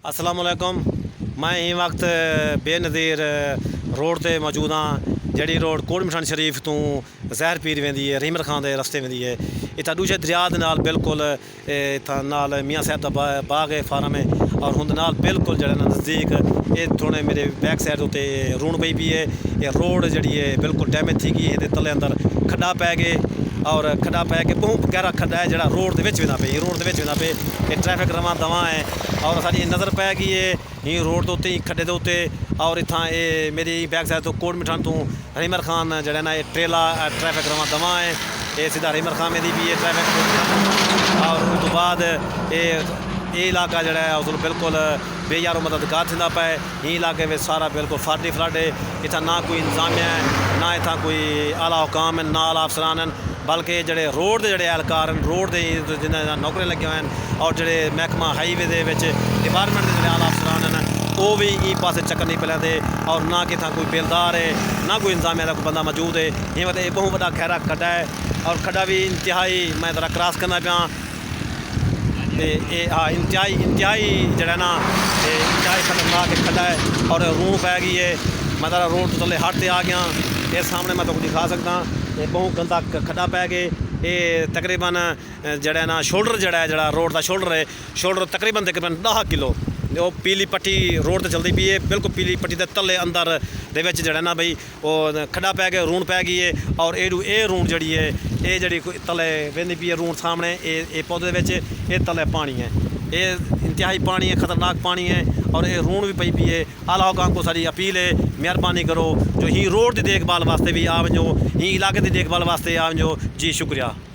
अस्सलामुअलैकुम। मैं इस वक्त बेनज़ीर रोड ते मौजूद हाँ। जी रोड कोट मठान शरीफ तो जहर पीर वेंदी है, रहीमर खान के रस्ते वेंदी है। इतना दूजे दरिया के नाल बिल्कुल इतना नाल मियाँ साहब का बाग है, फार्म है। और उन नाल बिल्कुल जड़ा नज़दीक ये थोड़े मेरे बैक साइड उत्ते रूण पई पी है। ये रोड जी है बिल्कुल डैमेज थी गई है, तले अंदर खड्डा पै गए और खड्डा पै के बहुत गहरा खड्डा है जड़ा रोड के वेंदा पे, रोड के वेंदा पे। ये ट्रैफिक रवां दवा है और सारी नज़र पै गई है ही रोड के उत्ते ही खड्डे के उत्ते। और इतना ये मेरी बैक साइड तो कोट मठान तो रहीमर खान जड़ा ना ये ट्रेला ट्रैफिक रवां दवा है। ये सीधा रहीमर खान में भी है ट्रैफिक। और उस तो बाद ये इलाका जड़ा है उस बिल्कुल बेयारो मददगार थी पे। ये इलाके में सारा बिल्कुल फ्लड है। इतना ना कोई इंतजामिया है, ना इतना कोई आला हुकाम है, ना आला अफसरान हैं। बल्कि जड़े रोड के जड़े एहलकार हैं, रोड के जिन्हें नौकरी लगे हुए हैं और जड़े महकमा हाईवे के डिपार्टमेंट के जड़े आला अफसरान हैं वो भी इस पास चक्कर नहीं पैंदे। और ना कि कोई बेलदार है, ना कोई इंतजामिया का कोई बंदा मौजूद है। ये मतलब बहुत बड़ा खैरा खड्डा है और खड्डा भी इंतहाई मैं जरा क्रॉस करना पाया। हाँ इंतहाई जड़ा ना इंतहाई खतरनाक खड्डा है और रूह पै गई है। मैं जरा रोड तो थले हट से आ गया। ये सामने मैं तो दिखा सकता। ये बहुत गंदा खड्डा पै गए। ये तकरीबन जड़ा ना शोल्डर जड़ा रोड का शोल्डर है, शोल्डर तकरीबन 10 किलो वो पीली पट्टी रोड तो चलती पी है। बिल्कुल पीली पट्टी के तले अंदर जड़ा ना बई वो खड्डा पै गया, रूण पै गई है। और ये रूण जी है ये जी तले वेंदी पी है रूण सामने ये पौधे ये तले पानी है। ये इंतहाई पानी है, ख़तरनाक पानी है और ये रूण भी पई पी है। आला हुकाम को सारी अपील है, मेहरबानी करो जो ही रोड की देखभाल वास्ते भी आ वजो, ही इलाके की देखभाल वास्ते आ वजो। जी शुक्रिया।